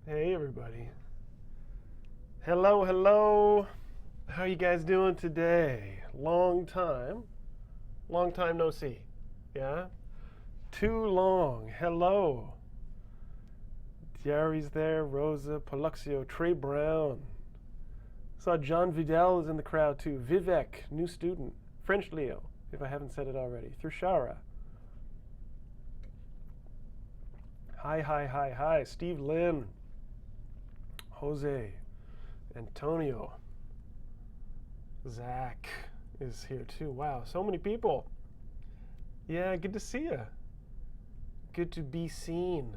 Hey everybody. Hello, hello. How you guys doing today? Long time no see. Yeah? Too long. Hello. Jerry's there, Rosa, Paluxio, Trey Brown. Saw John Vidal is in the crowd too. Vivek, new student. French Leo, if I haven't said it already. Thrishara. Hi. Steve Lynn. Jose. Antonio. Zach is here too. Wow, so many people. Yeah, good to see you. Good to be seen.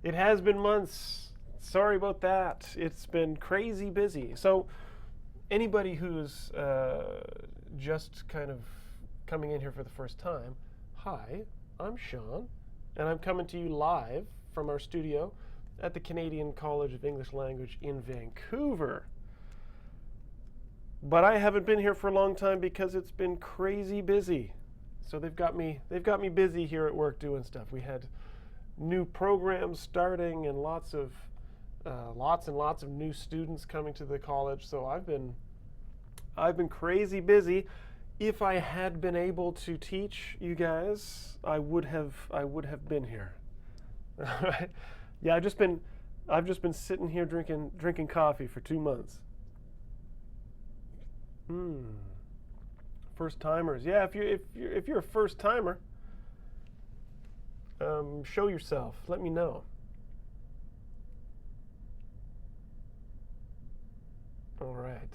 It has been months. Sorry about that. It's been crazy busy. So, anybody who's just kind of coming in here for the first time, hi, I'm Shaun, and I'm coming to you live from our studio at the Canadian College of English Language in Vancouver. But I haven't been here for a long time because it's been crazy busy. So they've got me busy here at work doing stuff. We had new programs starting and lots and lots of new students coming to the college. So I've been crazy busy. If I had been able to teach you guys, I would have been here. All right. Yeah, I've just been sitting here drinking coffee for 2 months. First timers. Yeah, if you're a first timer, show yourself. Let me know. All right.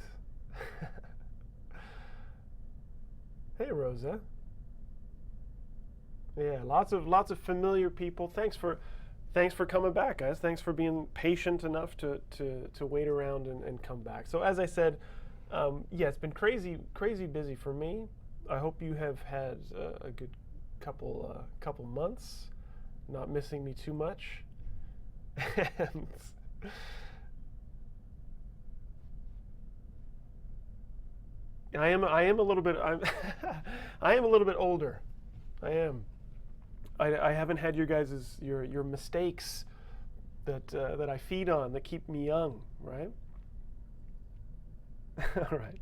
Hey, Rosa. Yeah, lots of familiar people. Thanks for coming back, guys. Thanks for being patient enough to wait around and come back. So as I said, yeah, it's been crazy busy for me. I hope you have had a good couple months, not missing me too much. And I am a little bit I am a little bit older. I am. I haven't had your mistakes that I feed on that keep me young, right? All right.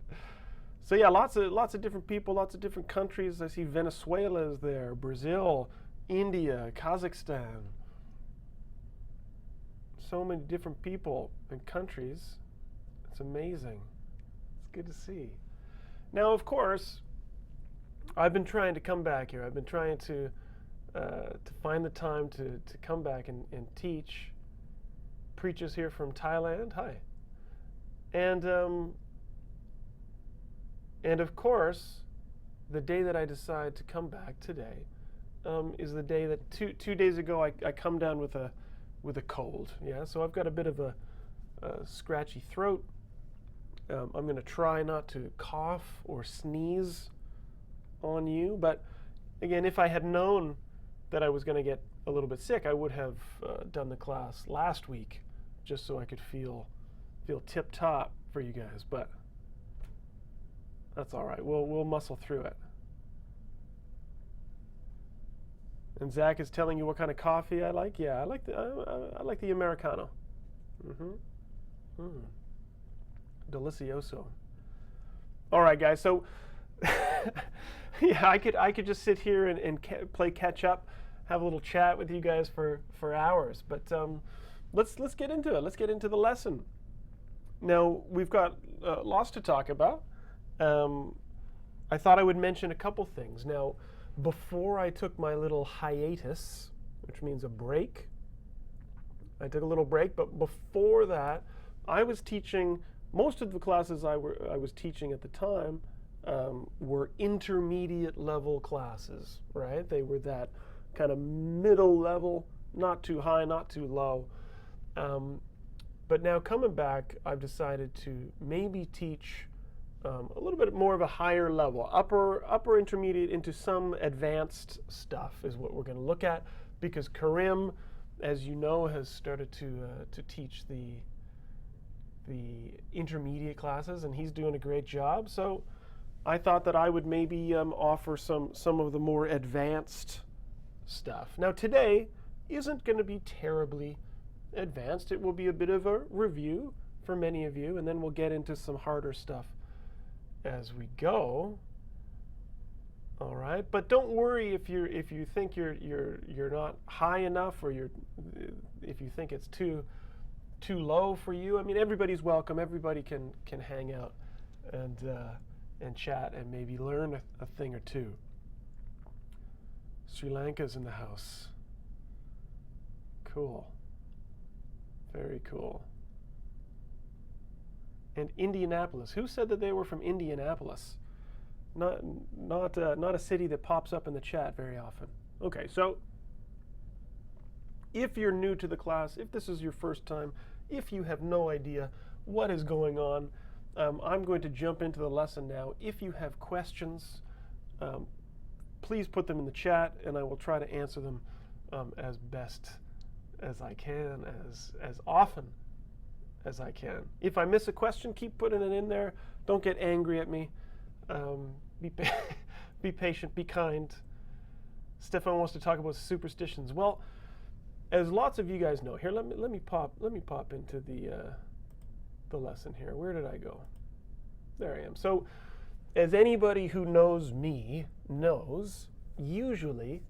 So yeah, lots of different people, lots of different countries. I see Venezuela is there, Brazil, India, Kazakhstan. So many different people and countries. It's amazing. It's good to see. Now, of course, I've been trying to come back here. I've been trying to find the time to come back and teach. Preachers here from Thailand. Hi. And of course, the day that I decide to come back today is the day that two days ago I come down with a cold. Yeah, so I've got a bit of a scratchy throat. I'm going to try not to cough or sneeze on you, but again, if I had known that I was going to get a little bit sick, I would have done the class last week, just so I could feel tip top for you guys. But that's all right. We'll muscle through it. And Zach is telling you what kind of coffee I like. Yeah, I like the Americano. Delicioso. All right, guys. So yeah, I could just sit here and play catch up, have a little chat with you guys for hours. But let's get into it. Let's get into the lesson. Now we've got lots to talk about. I thought I would mention a couple things. Now, before I took my little hiatus, which means a break, I took a little break. But before that, I was teaching. Most of the classes I was teaching at the time were intermediate level classes, right? They were that kind of middle level, not too high, not too low. But now coming back, I've decided to maybe teach a little bit more of a higher level, upper intermediate into some advanced stuff is what we're going to look at, because Karim, as you know, has started to teach the intermediate classes, and he's doing a great job. So I thought that I would maybe offer some of the more advanced stuff. Now today isn't going to be terribly advanced. It will be a bit of a review for many of you, and then we'll get into some harder stuff as we go. All right, but don't worry if you think you're not high enough, or if you think it's too low for you. I mean, everybody's welcome. Everybody can hang out and chat and maybe learn a thing or two. Sri Lanka's in the house. Cool. Very cool. And Indianapolis. Who said that they were from Indianapolis? Not a city that pops up in the chat very often. Okay, so if you're new to the class, if this is your first time, if you have no idea what is going on, I'm going to jump into the lesson now. If you have questions, please put them in the chat, and I will try to answer them as best as I can, as often as I can. If I miss a question, keep putting it in there. Don't get angry at me. Be patient, be kind. Stefan wants to talk about superstitions. Well, as lots of you guys know, here, let me pop into the lesson here. Where did I go? There I am. So, as anybody who knows me knows, usually,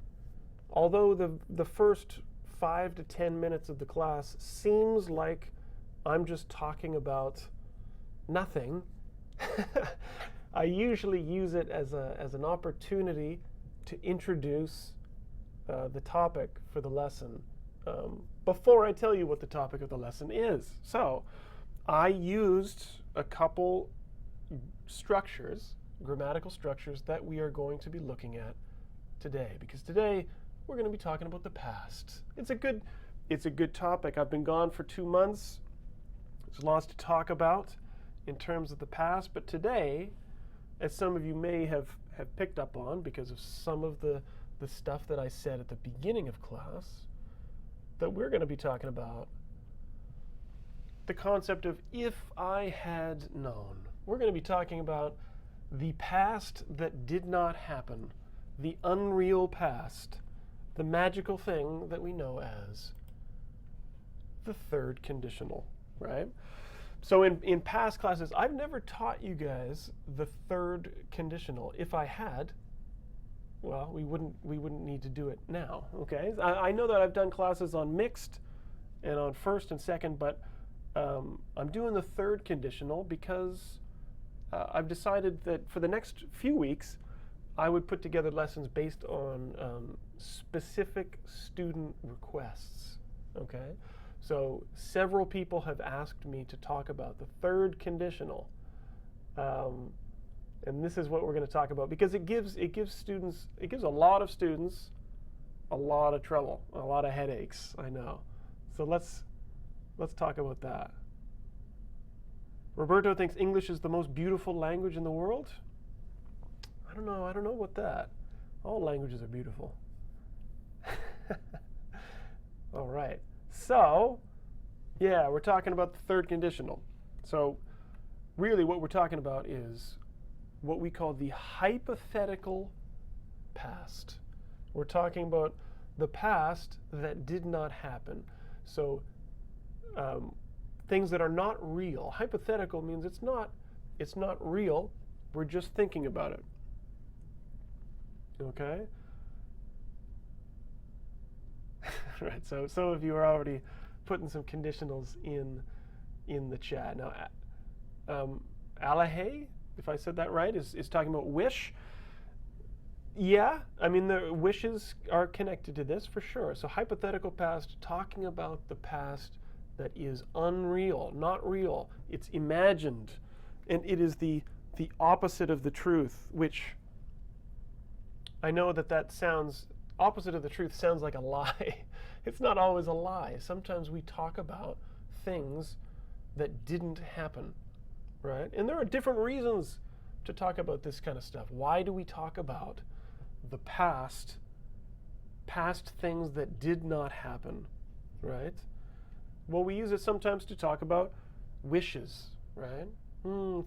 although the first 5 to 10 minutes of the class seems like I'm just talking about nothing, I usually use it as an opportunity to introduce the topic for the lesson before I tell you what the topic of the lesson is. So I used a couple structures, grammatical structures, that we are going to be looking at today, because today we're going to be talking about the past. It's a good topic. I've been gone for 2 months. There's lots to talk about in terms of the past, but today, as some of you may have picked up on because of some of the stuff that I said at the beginning of class, that we're going to be talking about the concept of if I had known. We're going to be talking about the past that did not happen, the unreal past, the magical thing that we know as the third conditional, right? So in past classes, I've never taught you guys the third conditional. If I had, well, we wouldn't need to do it now, okay? I know that I've done classes on mixed and on first and second, but I'm doing the third conditional because I've decided that for the next few weeks, I would put together lessons based on specific student requests, okay? So several people have asked me to talk about the third conditional, and this is what we're going to talk about, because it gives a lot of students a lot of trouble, a lot of headaches, I know. So let's talk about that. Roberto thinks English is the most beautiful language in the world. I don't know about that. All languages are beautiful. All right. So, yeah, we're talking about the third conditional. So, really what we're talking about is what we call the hypothetical past. We're talking about the past that did not happen. So, things that are not real. Hypothetical means it's not real. We're just thinking about it. Okay? Right, so some of you are already putting some conditionals in the chat. Now, Alahe, if I said that right, is talking about wish. Yeah, I mean, the wishes are connected to this for sure. So hypothetical past, talking about the past that is unreal, not real. It's imagined, and it is the opposite of the truth, which I know that sounds, opposite of the truth sounds like a lie. It's not always a lie. Sometimes we talk about things that didn't happen, right? And there are different reasons to talk about this kind of stuff. Why do we talk about the past things that did not happen, right? Well, we use it sometimes to talk about wishes, right?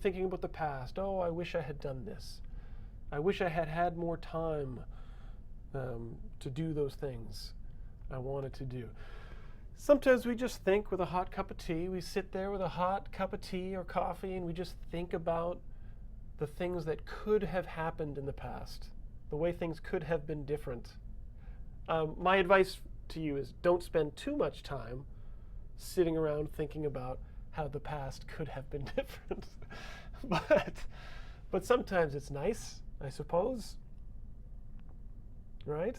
Thinking about the past. Oh, I wish I had done this. I wish I had had more time to do those things I wanted to do. Sometimes we just think with a hot cup of tea. We sit there with a hot cup of tea or coffee and we just think about the things that could have happened in the past, the way things could have been different. My advice to you is don't spend too much time sitting around thinking about how the past could have been different. but sometimes it's nice, I suppose. Right?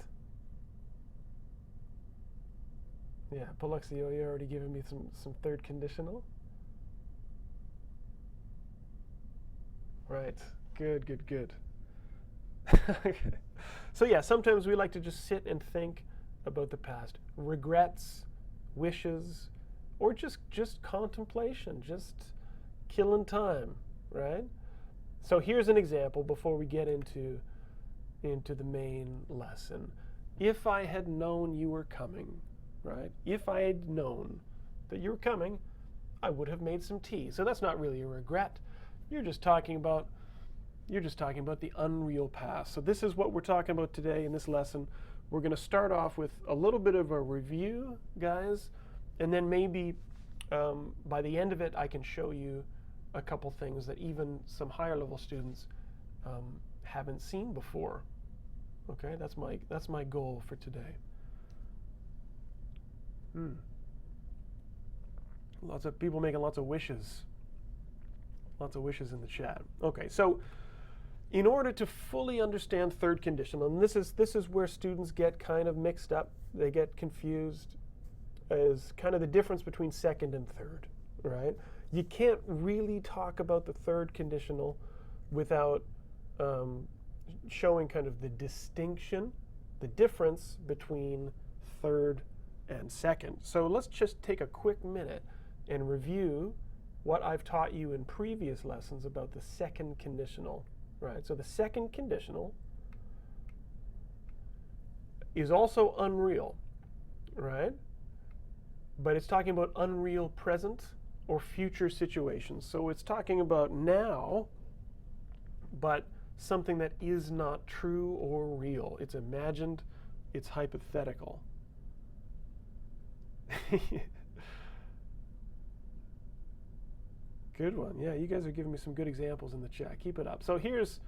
Yeah, Polexio, you're already giving me some third conditional. Right. Good, good, good. Okay. So yeah, sometimes we like to just sit and think about the past. Regrets, wishes, or just contemplation, just killing time, right? So here's an example before we get into the main lesson. If I had known you were coming, right? If I had known that you were coming, I would have made some tea. So that's not really a regret. You're just talking about the unreal past. So this is what we're talking about today in this lesson. We're going to start off with a little bit of a review, guys, and then maybe by the end of it, I can show you a couple things that even some higher level students haven't seen before. Okay, that's my goal for today. Lots of people making lots of wishes. Lots of wishes in the chat. Okay, so in order to fully understand third conditional, and this is where students get kind of mixed up, they get confused, is kind of the difference between second and third, right? You can't really talk about the third conditional without showing kind of the distinction, the difference between third and second. So let's just take a quick minute and review what I've taught you in previous lessons about the second conditional, right? So the second conditional is also unreal, right? But it's talking about unreal present or future situations. So it's talking about now, but something that is not true or real. It's imagined, it's hypothetical. Good one. Yeah, you guys are giving me some good examples in the chat. Keep it up. So here's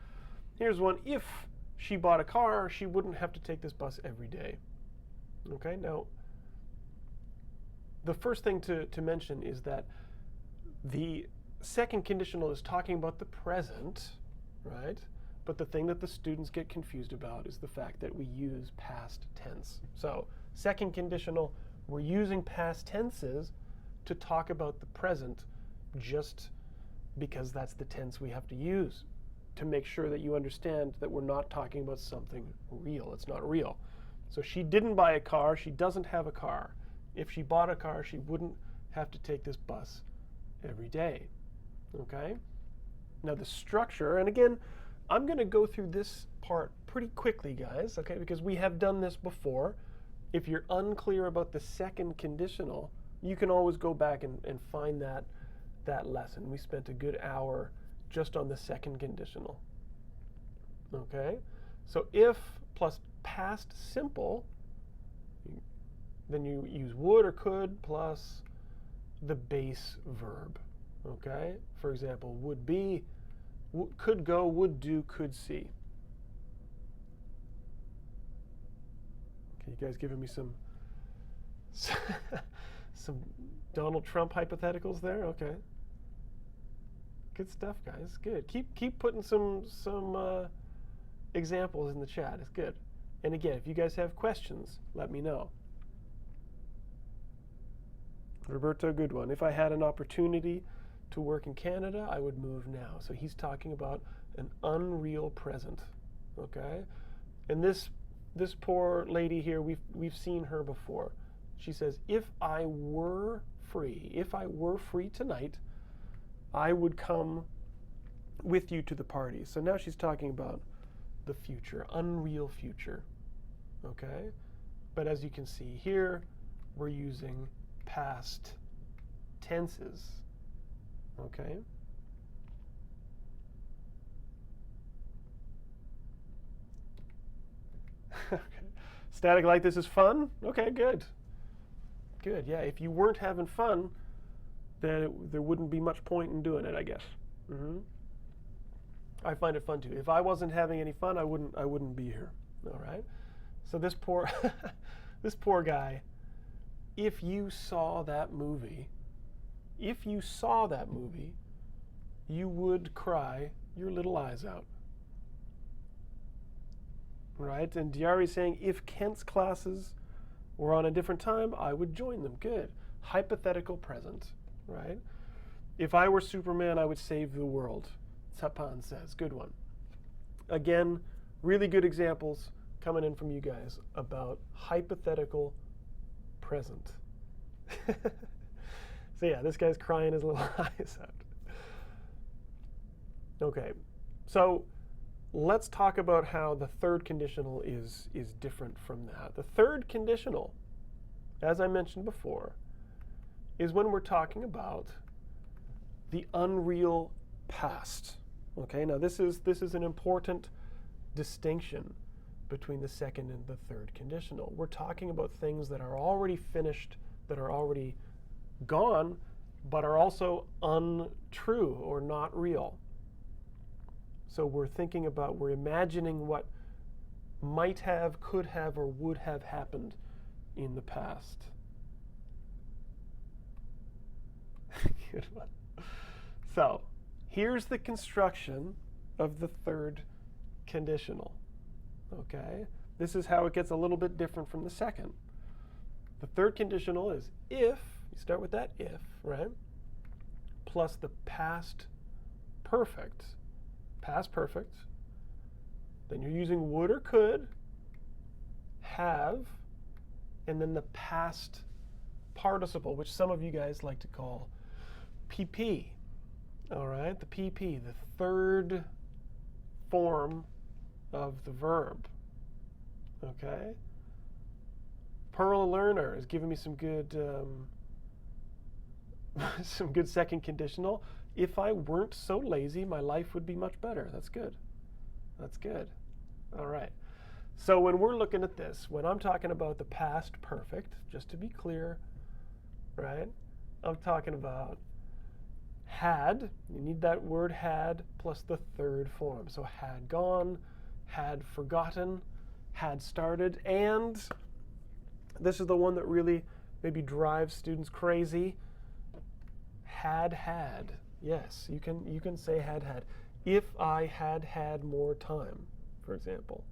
one. If she bought a car, she wouldn't have to take this bus every day. Okay, now the first thing to mention is that the second conditional is talking about the present, right? But the thing that the students get confused about is the fact that we use past tense. So second conditional, we're using past tenses to talk about the present just because that's the tense we have to use to make sure that you understand that we're not talking about something real. It's not real. So she didn't buy a car. She doesn't have a car. If she bought a car, she wouldn't have to take this bus every day. Okay? Now the structure, and again, I'm going to go through this part pretty quickly, guys, okay, because we have done this before. If you're unclear about the second conditional, you can always go back and find that lesson. We spent a good hour just on the second conditional. Okay? So if plus past simple, then you use would or could plus the base verb. Okay? For example, would be, could go, would do, could see. Okay, you guys giving me some Donald Trump hypotheticals there? Okay. Good stuff, guys. Good. Keep putting some examples in the chat. It's good. And again, if you guys have questions, let me know. Roberto, good one. If I had an opportunity to work in Canada, I would move now. So he's talking about an unreal present. Okay? And this poor lady here, we've seen her before. She says, if I were free tonight, I would come with you to the party. So now she's talking about the future, unreal future. Okay? But as you can see here, we're using past tenses. Okay? Okay. Static like this is fun? Okay, good. Good. Yeah. If you weren't having fun, then there wouldn't be much point in doing it, I guess. I find it fun too. If I wasn't having any fun, I wouldn't be here. All right. So this poor this poor guy, if you saw that movie, you would cry your little eyes out. Right? And Diari's saying, if Kent's classes were on a different time, I would join them. Good. Hypothetical present. Right? If I were Superman, I would save the world. Tapan says. Good one. Again, really good examples coming in from you guys about hypothetical present. So yeah, this guy's crying his little eyes out. Okay, so let's talk about how the third conditional is different from that. The third conditional, as I mentioned before, is when we're talking about the unreal past. Okay, now this is an important distinction between the second and the third conditional. We're talking about things that are already finished, that are already gone, but are also untrue or not real. So we're imagining what might have, could have, or would have happened in the past. Good one. So here's the construction of the third conditional. Okay? This is how it gets a little bit different from the second. The third conditional is if, you start with that if, right? Plus the past perfect. Past perfect. Then you're using would or could, have, and then the past participle, which some of you guys like to call PP. All right, the PP, the third form of the verb. Okay. Pearl Learner is giving me some good some good second conditional. If I weren't so lazy, my life would be much better. That's good. That's good. All right. So when we're looking at this, when I'm talking about the past perfect, just to be clear, right? I'm talking about had. You need that word had plus the third form. So had gone, had forgotten, had started, and this is the one that really maybe drives students crazy. Had. Yes, you can say had. If I had more time, for example.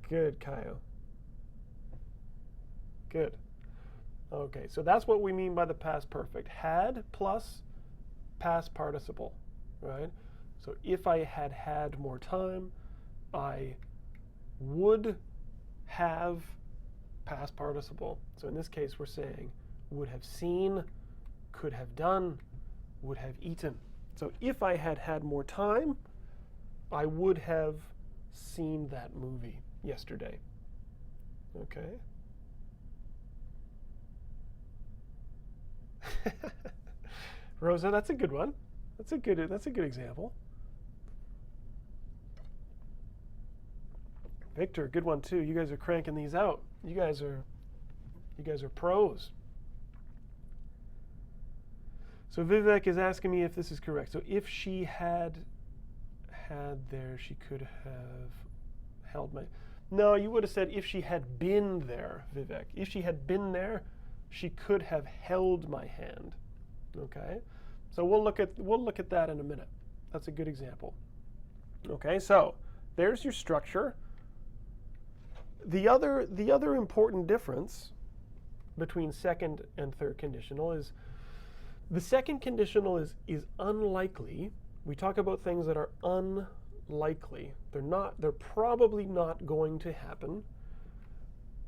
Good, Kaio. Good. Okay, so that's what we mean by the past perfect. Had plus past participle, right? So if I had more time, I would have past participle. So in this case, we're saying would have seen, could have done, would have eaten. So if I had more time, I would have seen that movie yesterday. Okay? Rosa, that's a good one. That's a good example. Victor, good one too. You guys are cranking these out. You guys are pros. So Vivek is asking me if this is correct. So if she had there, she could have held my... No, you would have said if she had been there, Vivek. If she had been there, she could have held my hand. Okay? So we'll look at that in a minute. That's a good example. Okay, so there's your structure. The other important difference between second and third conditional is the second conditional is unlikely. We talk about things that are unlikely. They're probably not going to happen,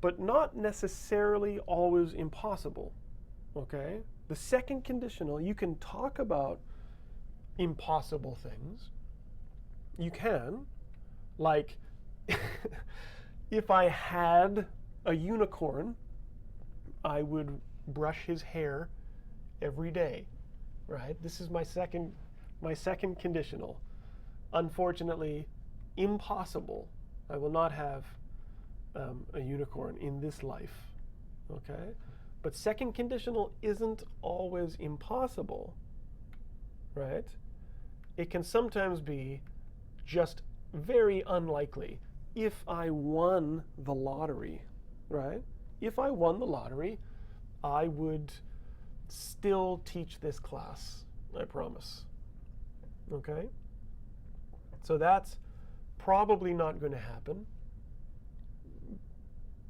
but not necessarily always impossible. Okay? The second conditional, you can talk about impossible things. You can, like if I had a unicorn, I would brush his hair every day, right? This is my second conditional. Unfortunately, impossible. I will not have a unicorn in this life, okay? But second conditional isn't always impossible, right? It can sometimes be just very unlikely. If I won the lottery, right? If I won the lottery, I would still teach this class, I promise. Okay? So that's probably not going to happen.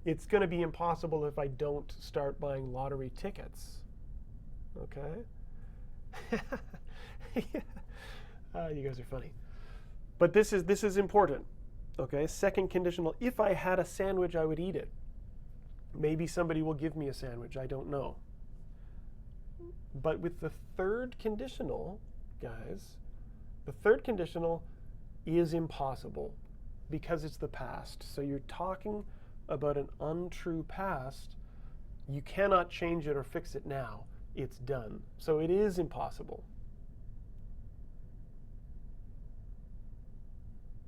It's going to be impossible if I don't start buying lottery tickets. Okay? You guys are funny. But this is important. Okay? Second conditional. If I had a sandwich, I would eat it. Maybe somebody will give me a sandwich. I don't know. But with the third conditional, guys, the third conditional is impossible because it's the past. So you're talking about an untrue past. You cannot change it or fix it now. It's done. So it is impossible.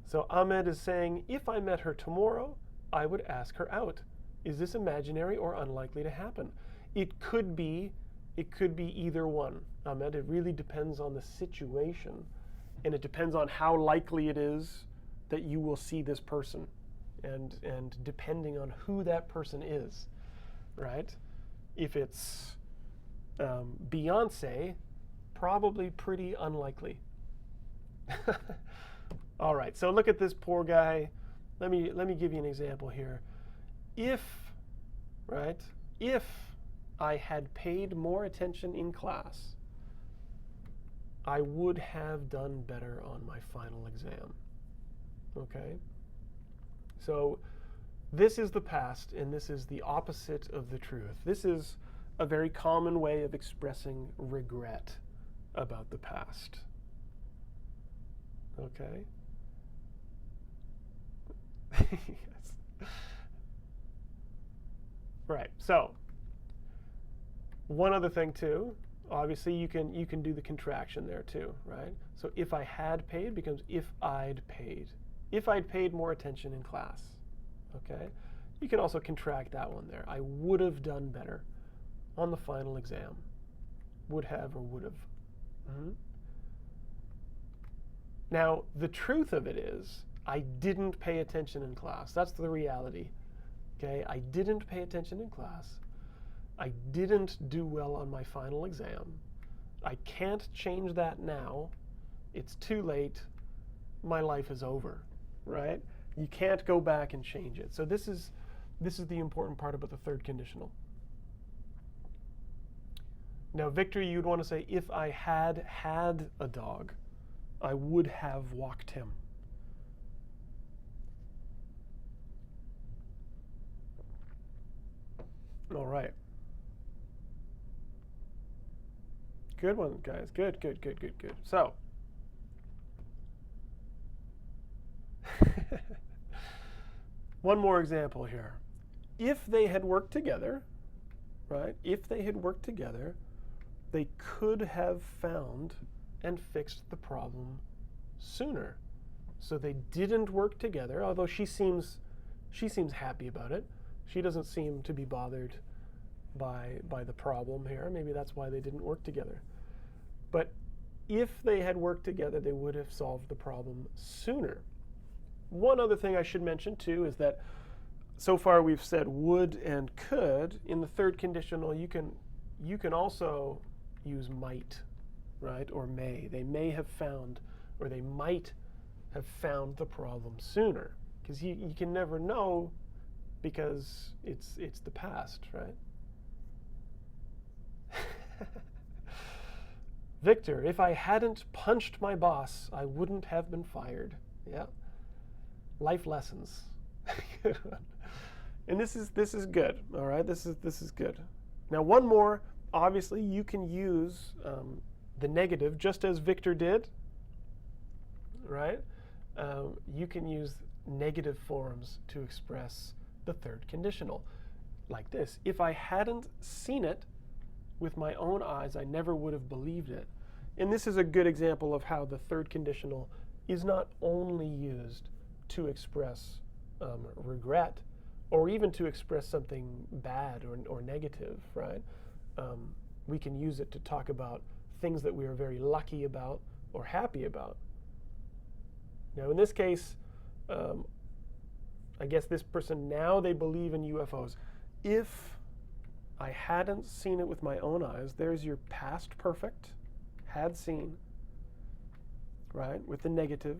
So Ahmed is saying, if I met her tomorrow, I would ask her out. Is this imaginary or unlikely to happen? It could be either one, Ahmed. It really depends on the situation, and it depends on how likely it is that you will see this person, and depending on who that person is, right? If it's Beyonce, probably pretty unlikely. All right, so look at this poor guy. Let me give you an example here. If I had paid more attention in class, I would have done better on my final exam. Okay? So this is the past, and this is the opposite of the truth. This is a very common way of expressing regret about the past. Okay? Yes. Right. So one other thing too, obviously you can do the contraction there too, right? So if I had paid becomes if I'd paid. If I'd paid more attention in class. Okay? You can also contract that one there. I would have done better on the final exam. Would have or would have. Mm-hmm. Now, the truth of it is, I didn't pay attention in class. That's the reality. Okay? I didn't pay attention in class. I didn't do well on my final exam. I can't change that now. It's too late. My life is over, right? You can't go back and change it. So this is the important part about the third conditional. Now, Victor, you'd want to say, if I had had a dog, I would have walked him. All right. Good one, guys. Good. So, one more example here. If they had worked together, right? If they had worked together, they could have found and fixed the problem sooner. So they didn't work together, although she seems happy about it. She doesn't seem to be bothered by the problem here. Maybe that's why they didn't work together. But if they had worked together, they would have solved the problem sooner. One other thing I should mention too is that so far we've said would and could. In the third conditional, you can also use might, right, or may. They may have found, or they might have found the problem sooner, because you can never know, because it's the past, right? Victor, if I hadn't punched my boss, I wouldn't have been fired. Yeah. Life lessons. And this is good. All right, this is good. Now one more. Obviously, you can use the negative just as Victor did. Right? You can use negative forms to express the third conditional, like this. If I hadn't seen it with my own eyes, I never would have believed it. And this is a good example of how the third conditional is not only used to express regret or even to express something bad or negative, right? We can use it to talk about things that we are very lucky about or happy about. Now, in this case, I guess this person now they believe in UFOs. If I hadn't seen it with my own eyes, there's your past perfect, had seen, right, with the negative.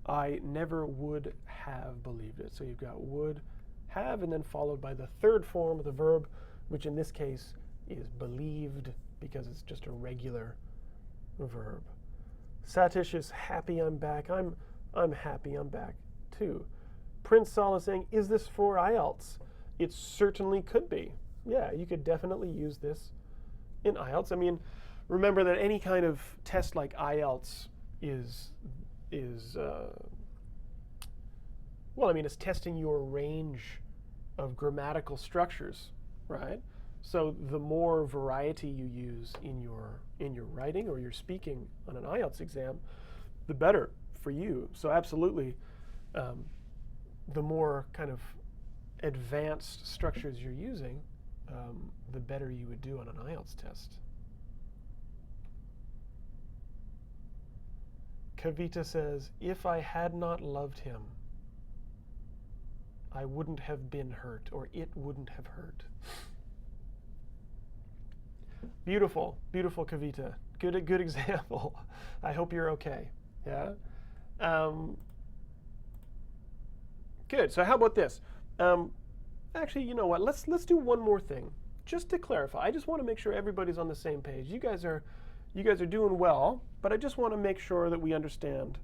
I never would have believed it. So you've got would, have, and then followed by the third form of the verb, which in this case is believed because it's just a regular verb. Satish is happy I'm back. I'm happy I'm back too. Prince Saul is saying, is this for IELTS? It certainly could be. Yeah, you could definitely use this in IELTS. I mean, remember that any kind of test like IELTS is well, I mean, it's testing your range of grammatical structures, right? So the more variety you use in your writing or your speaking on an IELTS exam, the better for you. So absolutely, the more kind of advanced structures you're using, the better you would do on an IELTS test. Kavita says, if I had not loved him, I wouldn't have been hurt, or it wouldn't have hurt. Beautiful, beautiful, Kavita. Good example. I hope you're okay. Yeah. Good. So how about this? Actually, you know what? Let's do one more thing, just to clarify. I just want to make sure everybody's on the same page. You guys are doing well, but I just want to make sure that we understand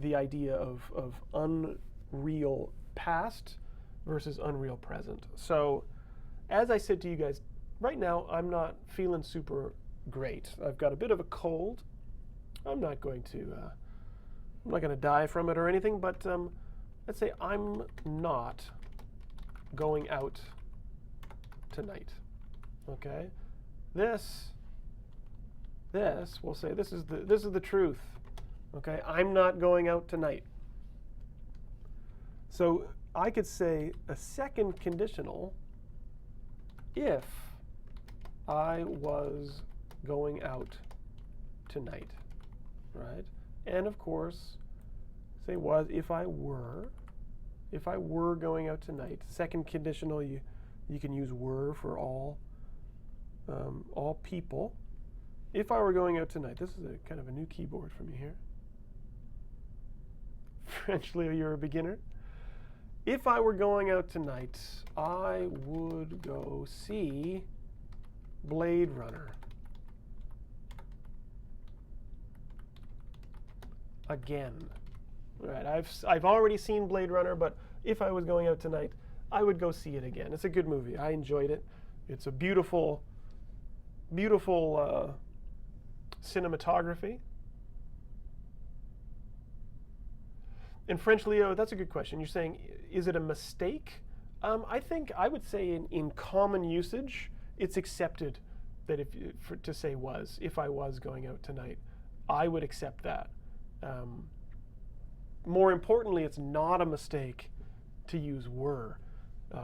the idea of unreal past versus unreal present. So, as I said to you guys, right now I'm not feeling super great. I've got a bit of a cold. I'm not going to die from it or anything, but let's say I'm not going out tonight. Okay? This we'll say this is the truth. Okay? I'm not going out tonight. So I could say a second conditional if I was going out tonight, right? And of course, say was if I were going out tonight. Second conditional, you can use were for all people. If I were going out tonight, this is a kind of a new keyboard for me here. French Leo, you're a beginner. If I were going out tonight, I would go see Blade Runner again. Right, I've already seen Blade Runner, but if I was going out tonight, I would go see it again. It's a good movie. I enjoyed it. It's a beautiful, beautiful cinematography. And French Leo, that's a good question. You're saying, is it a mistake? I would say in common usage, it's accepted that to say was, if I was going out tonight, I would accept that. More importantly, it's not a mistake to use were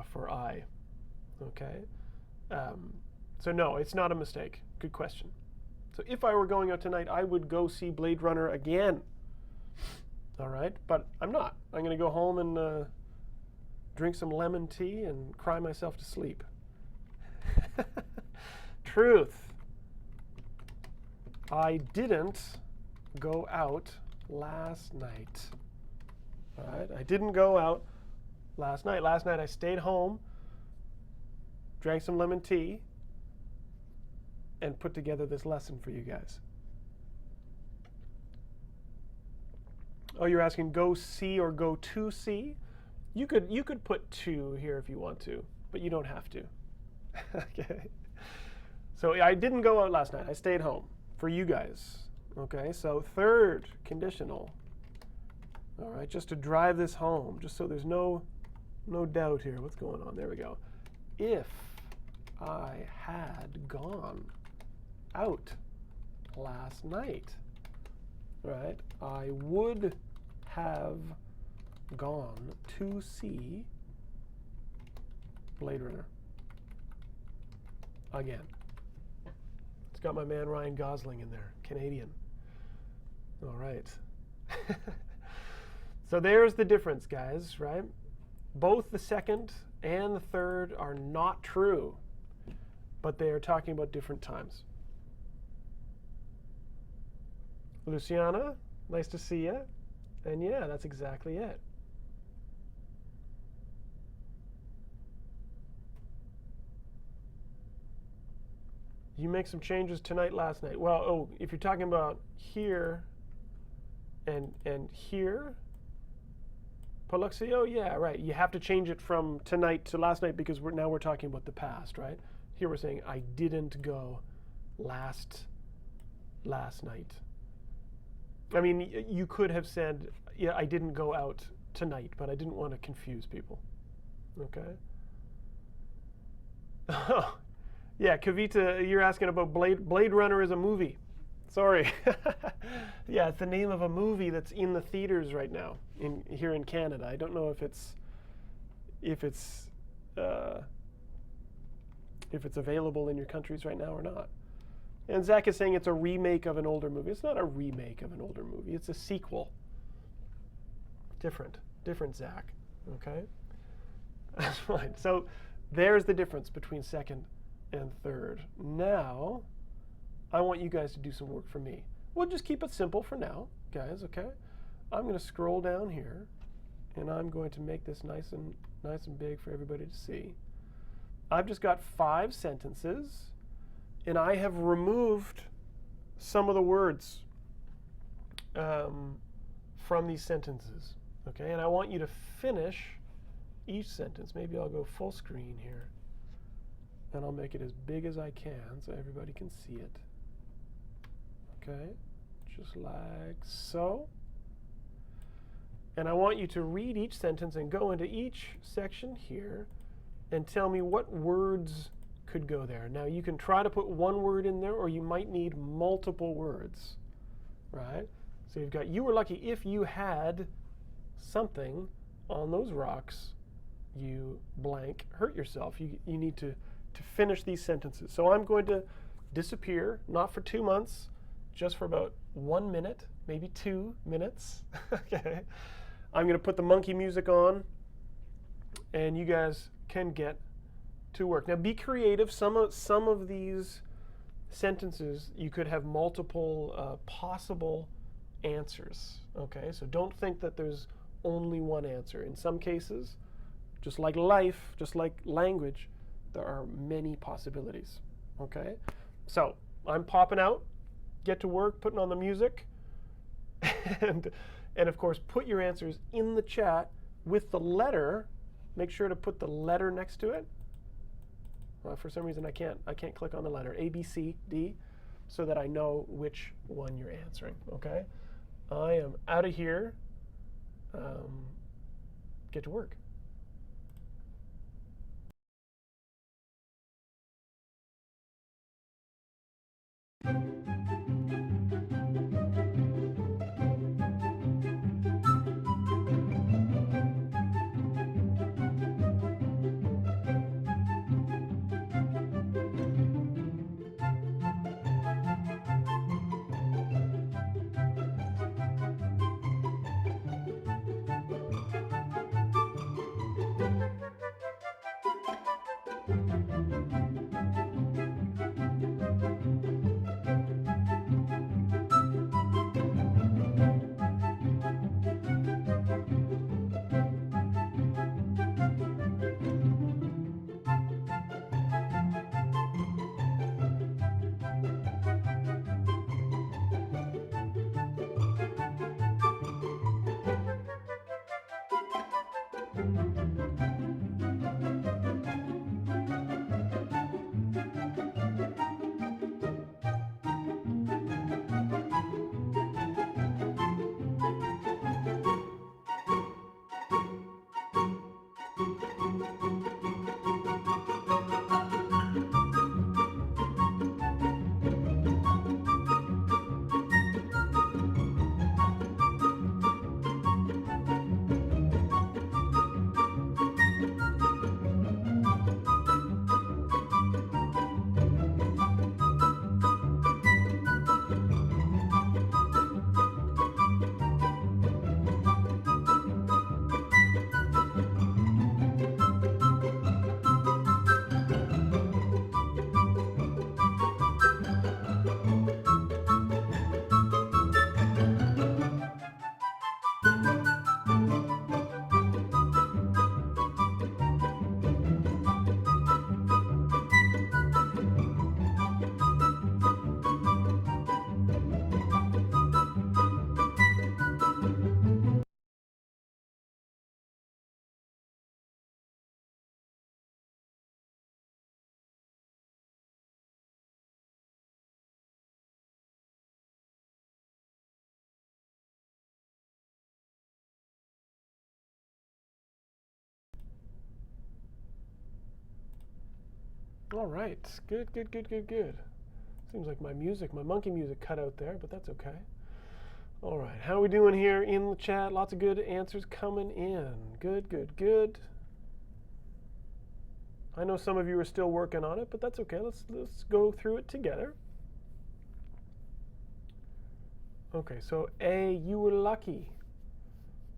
for I. Okay? So no, it's not a mistake. Good question. So if I were going out tonight, I would go see Blade Runner again. All right? But I'm not. I'm going to go home and drink some lemon tea and cry myself to sleep. Truth. I didn't go out last night. All right? I didn't go out last night. Last night I stayed home, drank some lemon tea, and put together this lesson for you guys. Oh, you're asking go see or go to see? You could put to here if you want to, but you don't have to. Okay. So I didn't go out last night. I stayed home for you guys. Okay, so third conditional. All right, just to drive this home, just so there's no doubt here. What's going on? There we go. If I had gone out last night, right, I would have gone to see Blade Runner again. It's got my man Ryan Gosling in there, Canadian. All right. So there's the difference, guys, right? Both the second and the third are not true, but they are talking about different times. Luciana, nice to see you. And yeah, that's exactly it. You make some changes tonight, last night. Well, oh, if you're talking about here and here, Paluxio, yeah, right. You have to change it from tonight to last night because now we're talking about the past, right? Here we're saying I didn't go last night. I mean, you could have said, yeah, I didn't go out tonight, but I didn't want to confuse people. Okay? Yeah, Kavita, you're asking about Blade Runner is a movie. Sorry. Yeah, it's the name of a movie that's in the theaters right now here in Canada. I don't know if it's available in your countries right now or not. And Zach is saying it's a remake of an older movie. It's not a remake of an older movie. It's a sequel. Different, Zach. Okay? That's fine. So there's the difference between second and third. Now, I want you guys to do some work for me. We'll just keep it simple for now, guys, okay? I'm going to scroll down here, and I'm going to make this nice and big for everybody to see. I've just got 5 sentences, and I have removed some of the words from these sentences, okay? And I want you to finish each sentence. Maybe I'll go full screen here, and I'll make it as big as I can so everybody can see it. Okay, just like so. And I want you to read each sentence and go into each section here and tell me what words could go there. Now, you can try to put one word in there, or you might need multiple words, right? So you've got, you were lucky if you had something on those rocks, you blank, hurt yourself. You need to finish these sentences. So I'm going to disappear, not for 2 months, just for about 1 minute, maybe 2 minutes. Okay. I'm going to put the monkey music on, and you guys can get to work. Now, be creative. Some of these sentences, you could have multiple possible answers. Okay, so don't think that there's only one answer. In some cases, just like life, just like language, there are many possibilities. Okay, so I'm popping out. Get to work, putting on the music, and of course, put your answers in the chat with the letter. Make sure to put the letter next to it. For some reason, I can't click on the letter A, B, C, D, so that I know which one you're answering. Okay, I am out of here. Get to work. All right. Good, good, good, good, good. Seems like my monkey music cut out there, but that's okay. All right. How are we doing here in the chat? Lots of good answers coming in. Good, good, good. I know some of you are still working on it, but that's okay. Let's go through it together. Okay, so A, you were lucky.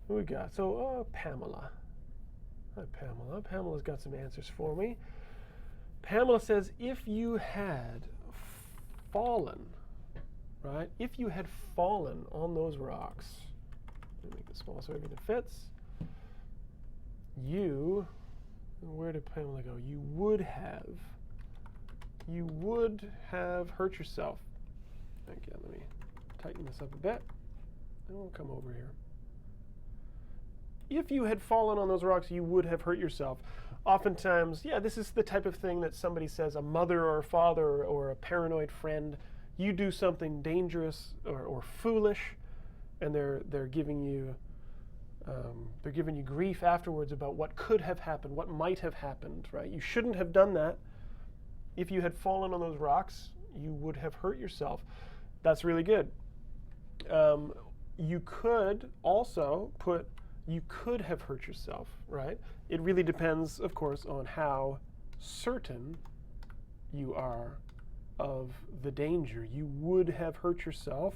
Who we got? So, Pamela. Hi, Pamela. Pamela's got some answers for me. Pamela says, if you had fallen, right? If you had fallen on those rocks, let me make this small so everything fits. You, where did Pamela go? You would have hurt yourself. Again, let me tighten this up a bit. And we'll come over here. If you had fallen on those rocks, you would have hurt yourself. Oftentimes, yeah, this is the type of thing that somebody says, a mother or a father or a paranoid friend, you do something dangerous or foolish, and they're giving you grief afterwards about what could have happened, what might have happened, right? You shouldn't have done that. If you had fallen on those rocks, you would have hurt yourself. That's really good. You could also put, you could have hurt yourself, right? It really depends, of course, on how certain you are of the danger. You would have hurt yourself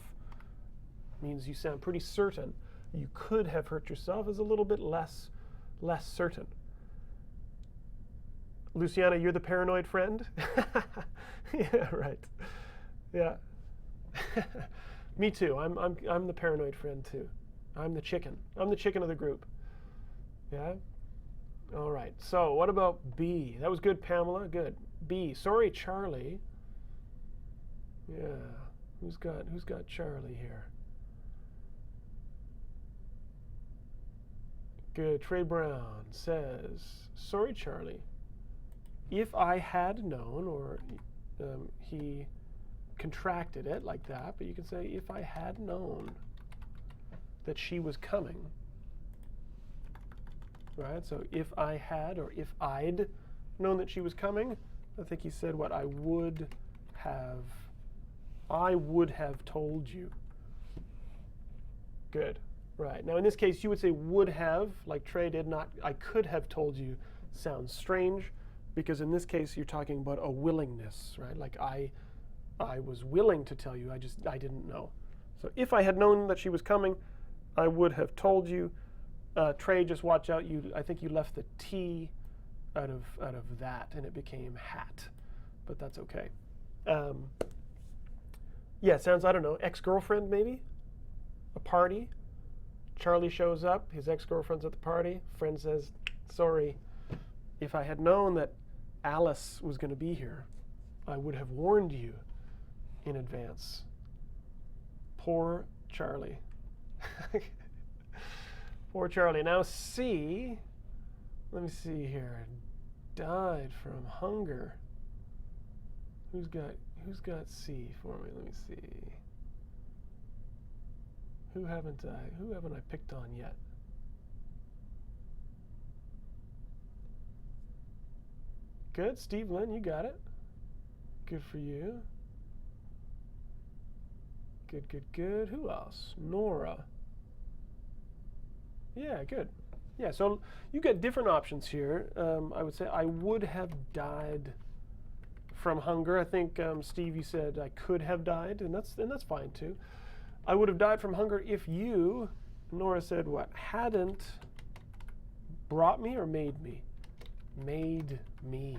means you sound pretty certain. You could have hurt yourself is a little bit less certain. Luciana, you're the paranoid friend? Yeah, right. Yeah. Me too. I'm the paranoid friend too. I'm the chicken. I'm the chicken of the group. Yeah? All right. So what about B? That was good, Pamela. Good. B. Sorry, Charlie. Yeah. Who's got Charlie here? Good. Trey Brown says, sorry, Charlie. If I had known, or he contracted it like that, but you can say, if I had known that she was coming, right? So if I had, or if I'd known that she was coming, I think he said what I would have told you. Good, right. Now in this case, you would say would have, like Trey did, not I could have told you. Sounds strange, because in this case, you're talking about a willingness, right? Like I was willing to tell you, I didn't know. So if I had known that she was coming, I would have told you. Trey, just watch out. I think you left the T out of that, and it became hat, but that's okay. Yeah, it sounds, I don't know, ex-girlfriend maybe? A party? Charlie shows up, his ex-girlfriend's at the party. Friend says, sorry, if I had known that Alice was going to be here, I would have warned you in advance. Poor Charlie. Poor Charlie. Now C, let me see here. Died from hunger. Who's got C for me? Let me see. Who haven't I picked on yet? Good, Steve Lynn, you got it. Good for you. Good, good, good. Who else? Nora. Yeah, good. Yeah, so you get different options here. I would say I would have died from hunger. I think, Steve, you said I could have died, and that's fine too. I would have died from hunger if you, Nora said what? Hadn't brought me or made me? Made me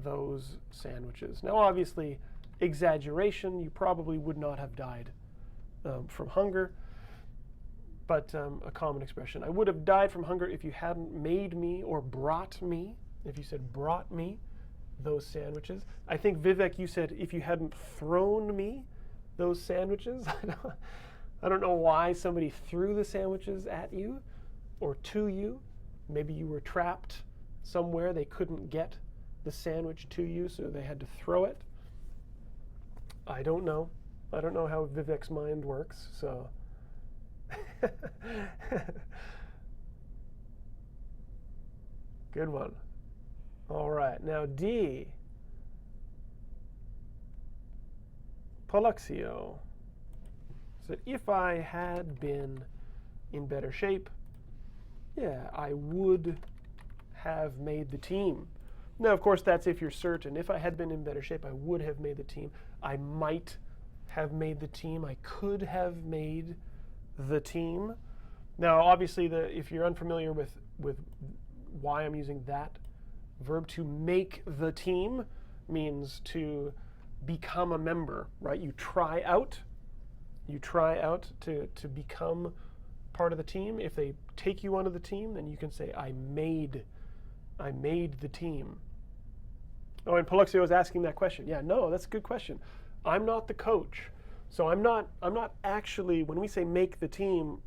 those sandwiches. Now, obviously, exaggeration, you probably would not have died from hunger, but a common expression. I would have died from hunger if you hadn't made me or brought me. If you said brought me those sandwiches. I think, Vivek, you said if you hadn't thrown me those sandwiches. I don't know why somebody threw the sandwiches at you or to you. Maybe you were trapped somewhere. They couldn't get the sandwich to you, so they had to throw it. I don't know. I don't know how Vivek's mind works, so. Good one. All right, now D. Paluxio said, if I had been in better shape, yeah, I would have made the team. Now, of course, that's if you're certain. If I had been in better shape, I would have made the team. I might have made the team. I could have made the team. Now, obviously, if you're unfamiliar with why I'm using that verb, to make the team means to become a member, right? You try out to become part of the team. If they take you onto the team, then you can say, I made the team. Oh, and Paluxio was asking that question. Yeah, no, that's a good question. I'm not the coach. So I'm not actually, when we say make the team,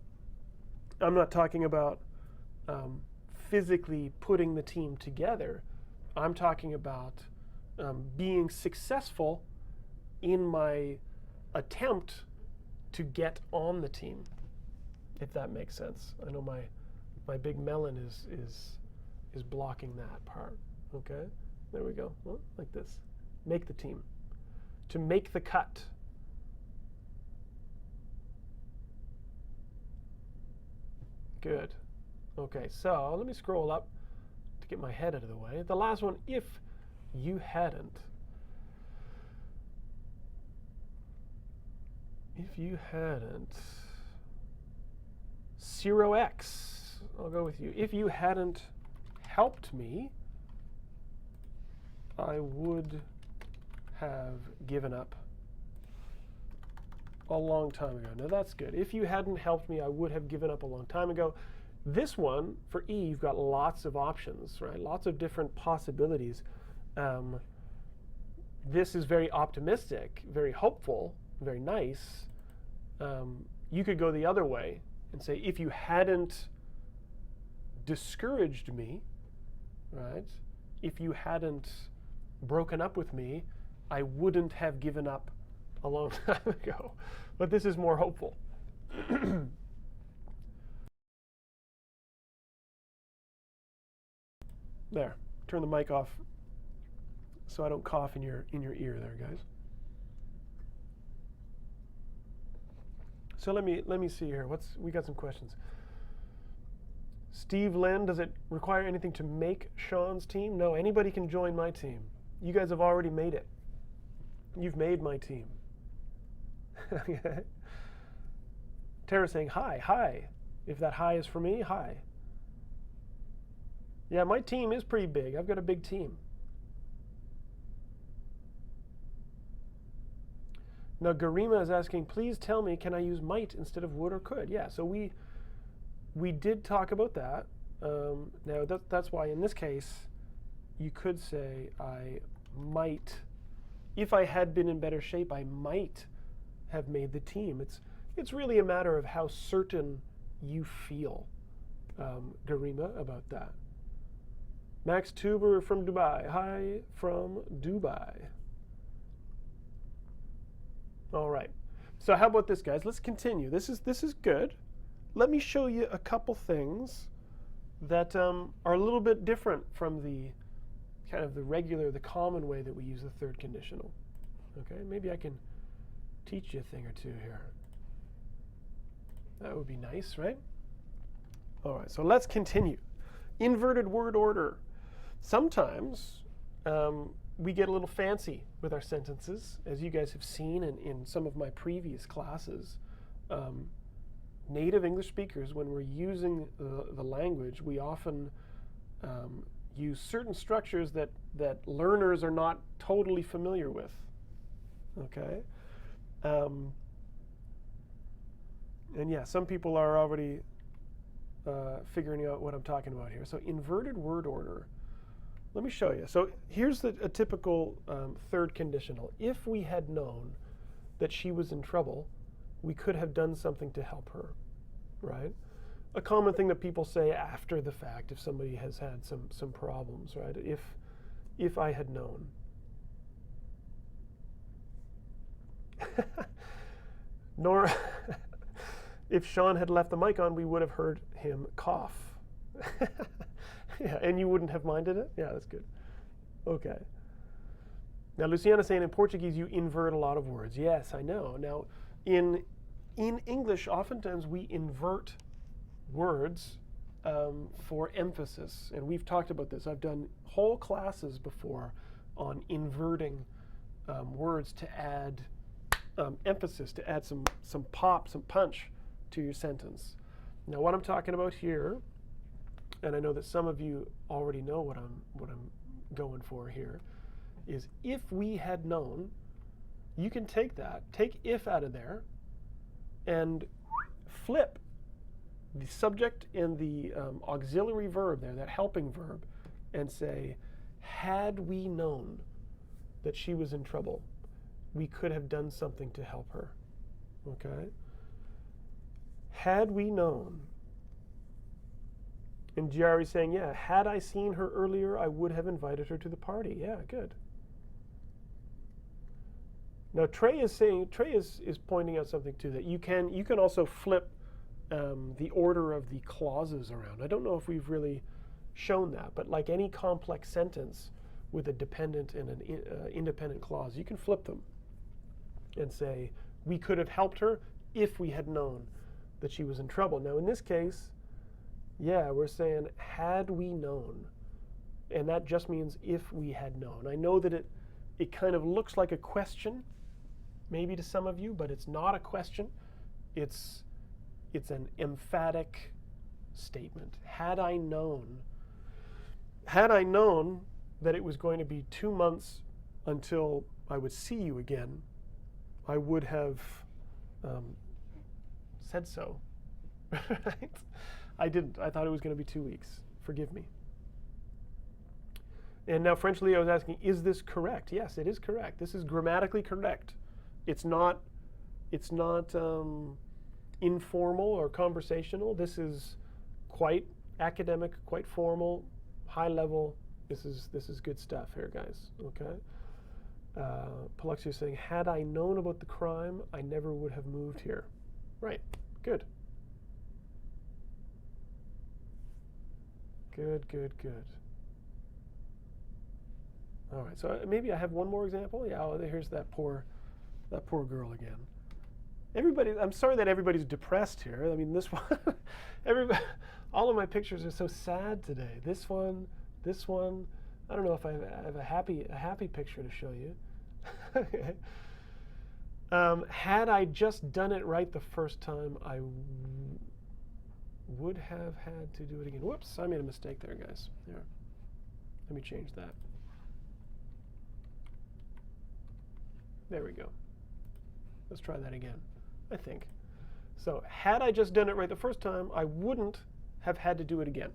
I'm not talking about physically putting the team together. I'm talking about being successful in my attempt to get on the team, if that makes sense. I know my big melon is blocking that part. Okay, there we go. Well, like this. Make the team. To make the cut. Good. Okay, so let me scroll up to get my head out of the way. The last one, if you hadn't. If you hadn't. 0x. I'll go with you. If you hadn't helped me, I would have given up a long time ago. Now that's good. If you hadn't helped me, I would have given up a long time ago. This one, for E, you've got lots of options, right? Lots of different possibilities. This is very optimistic, very hopeful, very nice. You could go the other way and say, if you hadn't discouraged me, right? If you hadn't broken up with me, I wouldn't have given up a long time ago. But this is more hopeful. There, turn the mic off so I don't cough in your ear there, guys. So let me see here. We got some questions. Steve Lynn, does it require anything to make Shaun's team? No, anybody can join my team. You guys have already made it. You've made my team. Okay. Tara's saying hi, hi. If that hi is for me, hi. Yeah, my team is pretty big. I've got a big team. Now, Garima is asking, please tell me, can I use might instead of would or could? Yeah, so we did talk about that. Now, that's why in this case, you could say I might. If I had been in better shape, I might have made the team. It's really a matter of how certain you feel, Garima, about that. Max Tuber from Dubai. Hi from Dubai. All right. So how about this, guys? Let's continue. This is good. Let me show you a couple things that are a little bit different from the kind of the common way that we use the third conditional. Okay, maybe I can teach you a thing or two here. That would be nice, right? All right, so let's continue. Inverted word order. Sometimes we get a little fancy with our sentences, as you guys have seen in some of my previous classes. Native English speakers, when we're using the language, we often use certain structures that learners are not totally familiar with. Okay? And yeah, some people are already figuring out what I'm talking about here. So inverted word order. Let me show you. So here's a typical third conditional. If we had known that she was in trouble, we could have done something to help her, right? A common thing that people say after the fact, if somebody has had some problems, right? If I had known. Nor, if Shaun had left the mic on, we would have heard him cough. Yeah, and you wouldn't have minded it? Yeah, that's good. Okay. Now, Luciana's saying in Portuguese you invert a lot of words. Yes, I know. Now, in English, oftentimes we invert words for emphasis, and we've talked about this. I've done whole classes before on inverting words to add emphasis, to add some pop, some punch to your sentence. Now, what I'm talking about here, and I know that some of you already know what I'm going for here, is if we had known. You can take if out of there, and flip the subject and the auxiliary verb there, that helping verb, and say, had we known that she was in trouble, we could have done something to help her. Okay? Had we known. And Giari's saying, yeah, had I seen her earlier, I would have invited her to the party. Yeah, good. Now Trey is pointing out something too, that you can also flip the order of the clauses around. I don't know if we've really shown that, but like any complex sentence with a dependent and an independent clause, you can flip them and say, we could have helped her if we had known that she was in trouble. Now in this case, yeah, we're saying had we known, and that just means if we had known. I know that it kind of looks like a question, maybe to some of you, but it's not a question. It's an emphatic statement. Had I known that it was going to be 2 months until I would see you again, I would have said so. Right? I didn't. I thought it was going to be 2 weeks. Forgive me. And now French Leo is asking, is this correct? Yes, it is correct. This is grammatically correct. It's not informal or conversational. This is quite academic, quite formal, high level. This is good stuff here, guys. Okay. Paluxia is saying, had I known about the crime, I never would have moved here. Right. Good. Good, good, good. All right. So maybe I have one more example. Yeah. Oh, here's that poor girl again. Everybody, I'm sorry that everybody's depressed here. I mean, this one, all of my pictures are so sad today. This one. I don't know if I have a happy picture to show you. Had I just done it right the first time, I would have had to do it again. Whoops, I made a mistake there, guys. There. Let me change that. There we go. Let's try that again, I think. So, had I just done it right the first time, I wouldn't have had to do it again.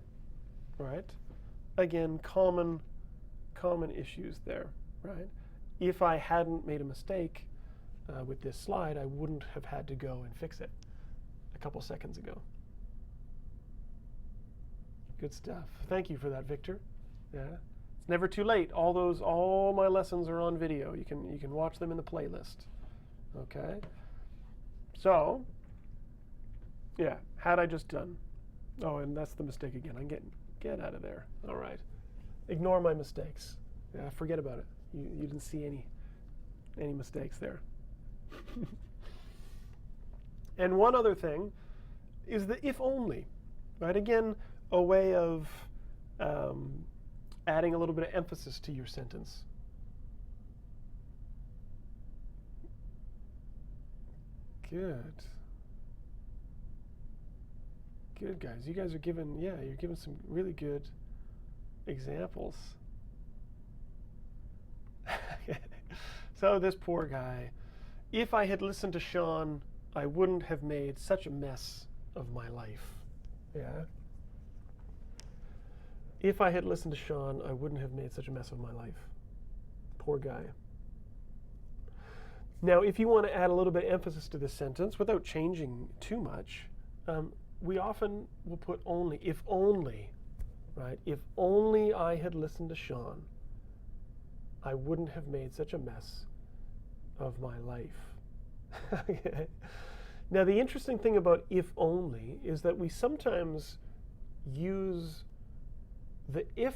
All right? Again, common issues there, right? If I hadn't made a mistake with this slide, I wouldn't have had to go and fix it a couple seconds ago. Good stuff. Thank you for that, Victor. Yeah, it's never too late. All my lessons are on video. You can watch them in the playlist. Okay. So, yeah, had I just done. Oh, and that's the mistake again. I'm get out of there. All right. Ignore my mistakes. Yeah, forget about it. You didn't see any mistakes there. And one other thing is the if only, right? Again, a way of adding a little bit of emphasis to your sentence. Good. Good, guys. You guys are you're giving some really good examples. So this poor guy, if I had listened to Shaun, I wouldn't have made such a mess of my life. Yeah. If I had listened to Shaun, I wouldn't have made such a mess of my life. Poor guy. Now, if you want to add a little bit of emphasis to this sentence without changing too much, we often will put only, if only, right? If only I had listened to Shaun, I wouldn't have made such a mess of my life. Okay. Now, the interesting thing about if only is that we sometimes use the if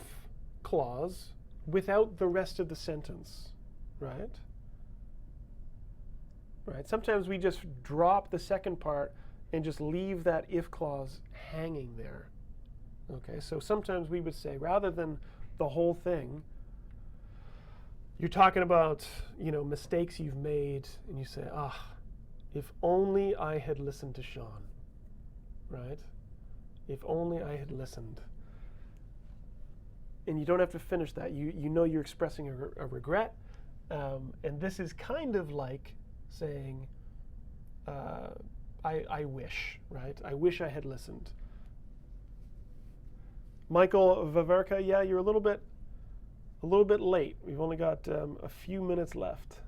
clause without the rest of the sentence, right? Right. Sometimes we just drop the second part and just leave that if clause hanging there. Okay, so sometimes we would say, rather than the whole thing, you're talking about, mistakes you've made, and you say, if only I had listened to Shaun, right? If only I had listened. And you don't have to finish that. You know you're expressing a regret, and this is kind of like saying, I wish, right? I wish I had listened. Michael Vaverka, yeah, you're a little bit late. We've only got a few minutes left.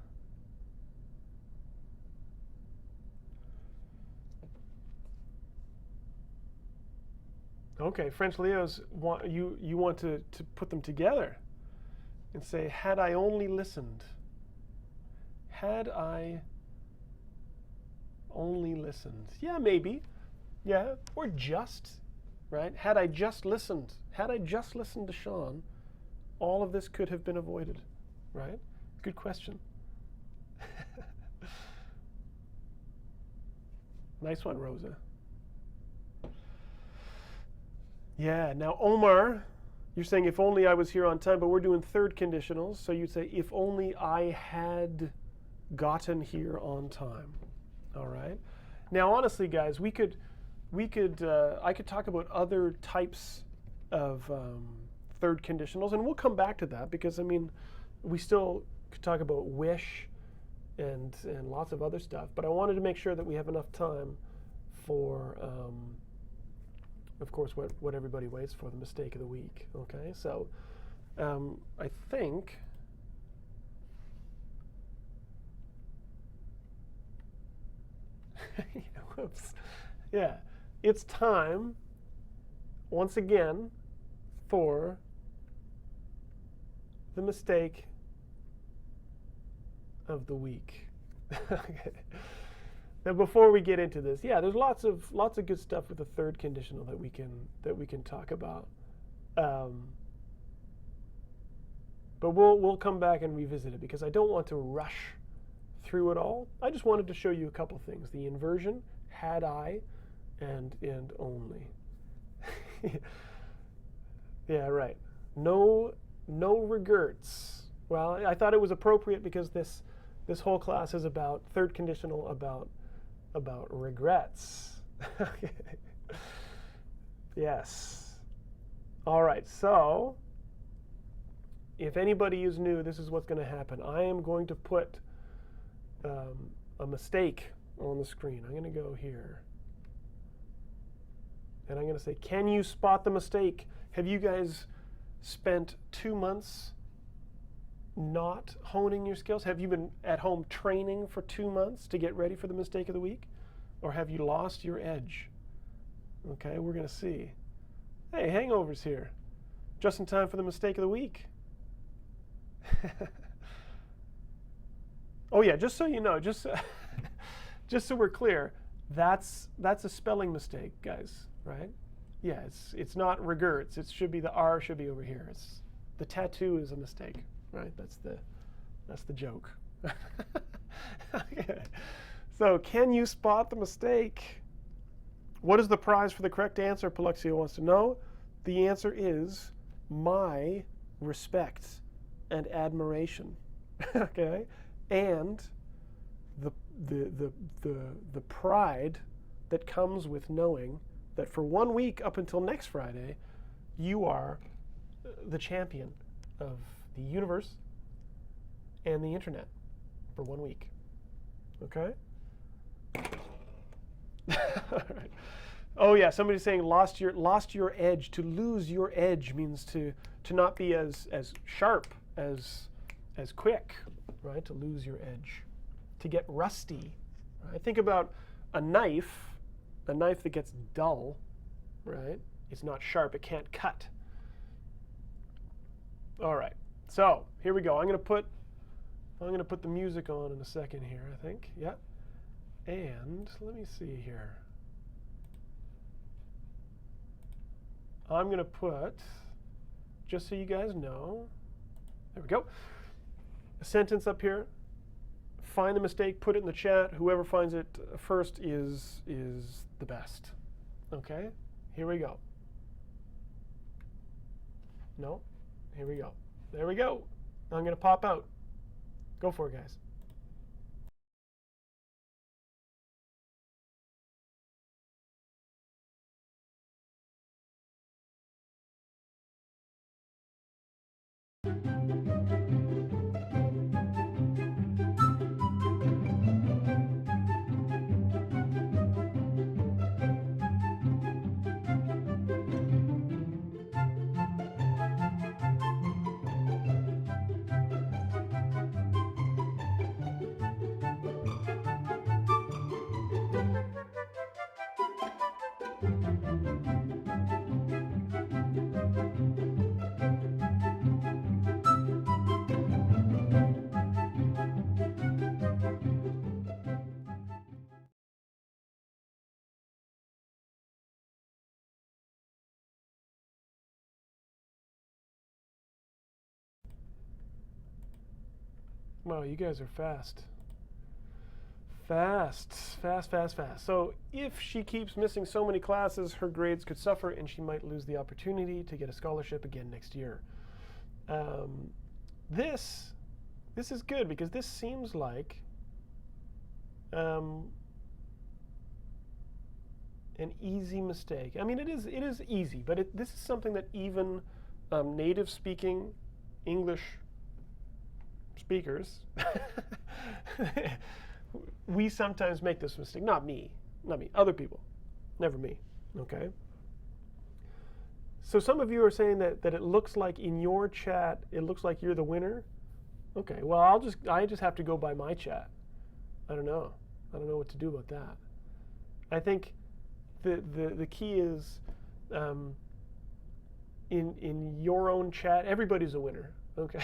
Okay, French Leo's you want to put them together and say, had I only listened. Had I only listened. Yeah, maybe. Yeah, or just, right? Had I just listened to Shaun, all of this could have been avoided, right? Good question. Nice one, Rosa. Yeah, now Omar, you're saying if only I was here on time, but we're doing third conditionals, so you'd say if only I had gotten here on time. All right. Now, honestly, guys, I could talk about other types of third conditionals, and we'll come back to that because we still could talk about wish and lots of other stuff. But I wanted to make sure that we have enough time for, of course, what everybody waits for, the mistake of the week. Okay, so I think. Whoops. Yeah, it's time once again for the mistake of the week. Okay. Now, before we get into this, yeah, there's lots of good stuff with the third conditional that we can talk about. But we'll come back and revisit it because I don't want to rush through it all. I just wanted to show you a couple things: the inversion, had I, and only. Yeah, right. No regrets. Well, I thought it was appropriate because this whole class is about third conditional, about regrets. Okay. Yes. All right. So, if anybody is new, this is what's going to happen. I am going to put a mistake on the screen. I'm going to go here. And I'm going to say, can you spot the mistake? Have you guys spent 2 months not honing your skills? Have you been at home training for 2 months to get ready for the mistake of the week? Or have you lost your edge? Okay, we're going to see. Hey, Hangover's here. Just in time for the mistake of the week. Oh yeah, just so you know, just so we're clear, that's a spelling mistake, guys, right? Yeah, it's not regrets. It should be the R should be over here. The tattoo is a mistake, right? That's the joke. Okay. So, can you spot the mistake? What is the prize for the correct answer? Paluxia wants to know. The answer is my respect and admiration. Okay, and the pride that comes with knowing that for 1 week up until next Friday, you are the champion of the universe and the internet for 1 week. Okay? All right. Oh yeah, somebody's saying lost your edge. To lose your edge means to not be as sharp, as quick, right? To lose your edge. To get rusty. Right? Think about a knife that gets dull, right? It's not sharp, it can't cut. All right. So, here we go. I'm going to put the music on in a second here, I think. Yeah. And let me see here. I'm going to put, just so you guys know, There we go. A sentence up here. Find the mistake, put it in the chat. Whoever finds it first is the best. Okay? Here we go. No? Here we go. There we go. I'm going to pop out. Go for it, guys. Wow, you guys are fast. Fast. So if she keeps missing so many classes, her grades could suffer and she might lose the opportunity to get a scholarship again next year. This is good because this seems like an easy mistake. I mean, it is easy, but this is something that even native-speaking English speakers, we sometimes make this mistake. Not me, other people, never me, okay? So some of you are saying that it looks like in your chat, it looks like you're the winner. Okay, well, I just have to go by my chat. I don't know what to do about that. I think the key is in your own chat, everybody's a winner, okay?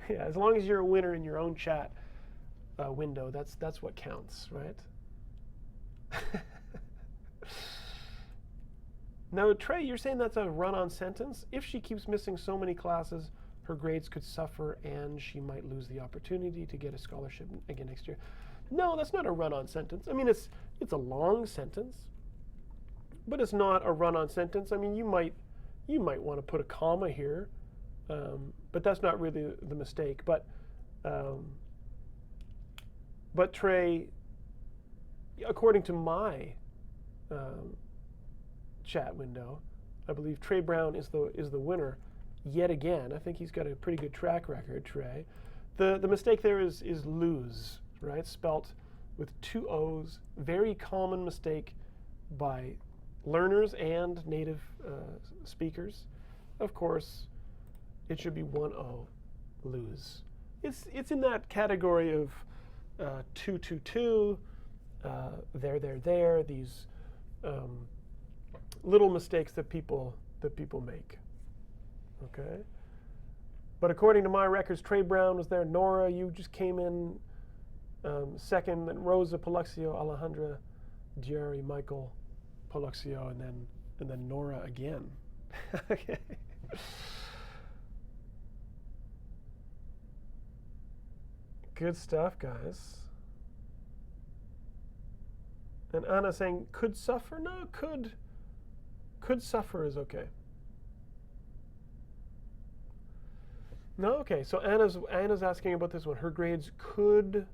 Yeah, as long as you're a winner in your own chat window, that's what counts, right? Now, Trey, you're saying that's a run-on sentence. If she keeps missing so many classes, her grades could suffer and she might lose the opportunity to get a scholarship again next year. No, that's not a run-on sentence. I mean, it's a long sentence, but it's not a run-on sentence. I mean, you might want to put a comma here. But that's not really the mistake. But Trey, according to my chat window, I believe Trey Brown is the winner yet again. I think he's got a pretty good track record, Trey. The mistake there is lose, right? Spelt with 2 O's. Very common mistake by learners and native speakers. Of course, it should be 1 O, lose. It's in that category of 2, there. These little mistakes that people make. Okay. But according to my records, Trey Brown was there. Nora, you just came in second. Then Rosa, Paluxio, Alejandra, Jerry, Michael, Paluxio, and then Nora again. Okay. Good stuff, guys. And Anna saying, could suffer? No, could suffer is okay. No, okay. So Anna's asking about this one. Her grades could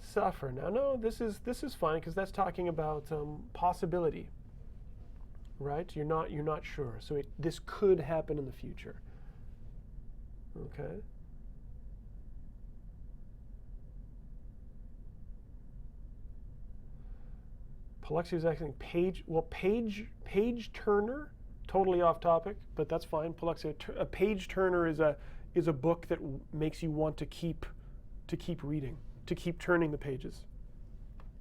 suffer. Now, no, this is fine because that's talking about possibility, right? You're not sure. So this could happen in the future. Okay. Palexi asking page turner, totally off topic, but that's fine. Palexi, a page turner is a book that makes you want to keep reading, to keep turning the pages.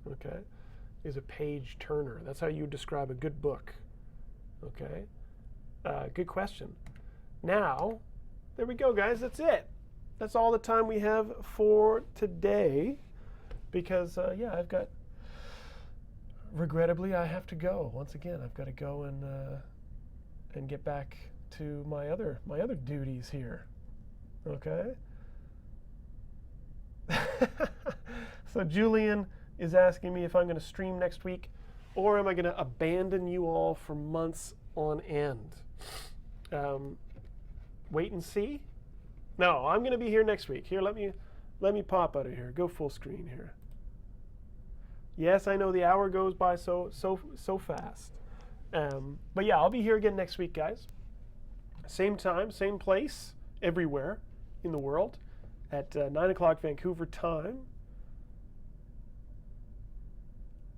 Okay, is a page turner. That's how you describe a good book. Okay, good question. Now, there we go, guys. That's it. That's all the time we have for today, because yeah, I've got. Regrettably, I have to go. Once again, I've got to go and get back to my other duties here. Okay. So Julian is asking me if I'm going to stream next week, or am I going to abandon you all for months on end? Wait and see. No, I'm going to be here next week. Here, let me pop out of here. Go full screen here. Yes, I know the hour goes by so fast. But yeah, I'll be here again next week, guys. Same time, same place, everywhere in the world at 9 o'clock Vancouver time.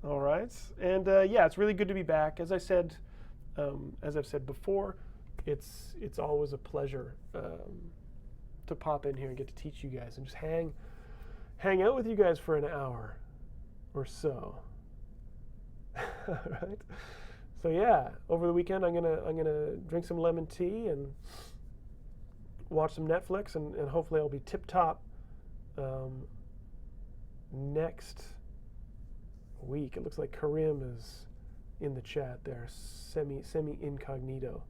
All right, and yeah, it's really good to be back. As I said, as I've said before, it's always a pleasure to pop in here and get to teach you guys and just hang out with you guys for an hour or so. All right. So yeah, over the weekend I'm gonna drink some lemon tea and watch some Netflix, and hopefully I'll be tip top next week. It looks like Karim is in the chat there, semi incognito.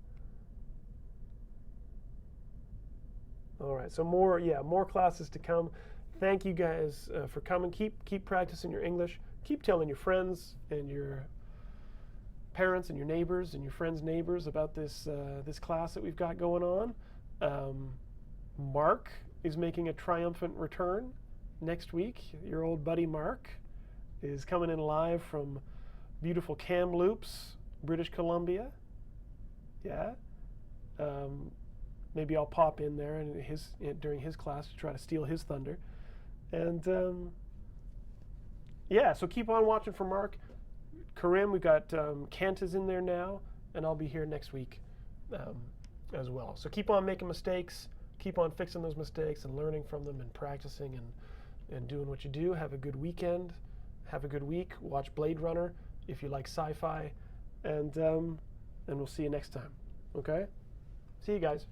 All right, so more classes to come. Thank you guys for coming. Keep practicing your English. Keep telling your friends and your parents and your neighbors and your friends' neighbors about this this class that we've got going on. Mark is making a triumphant return next week. Your old buddy Mark is coming in live from beautiful Kamloops, British Columbia. Yeah. Maybe I'll pop in there and during his class to try to steal his thunder. And yeah, so keep on watching for Mark. Karim, we've got Kent is in there now, and I'll be here next week as well. So keep on making mistakes, keep on fixing those mistakes and learning from them and practicing and doing what you do. Have a good weekend. Have a good week. Watch Blade Runner if you like sci-fi, and we'll see you next time. Okay? See you guys.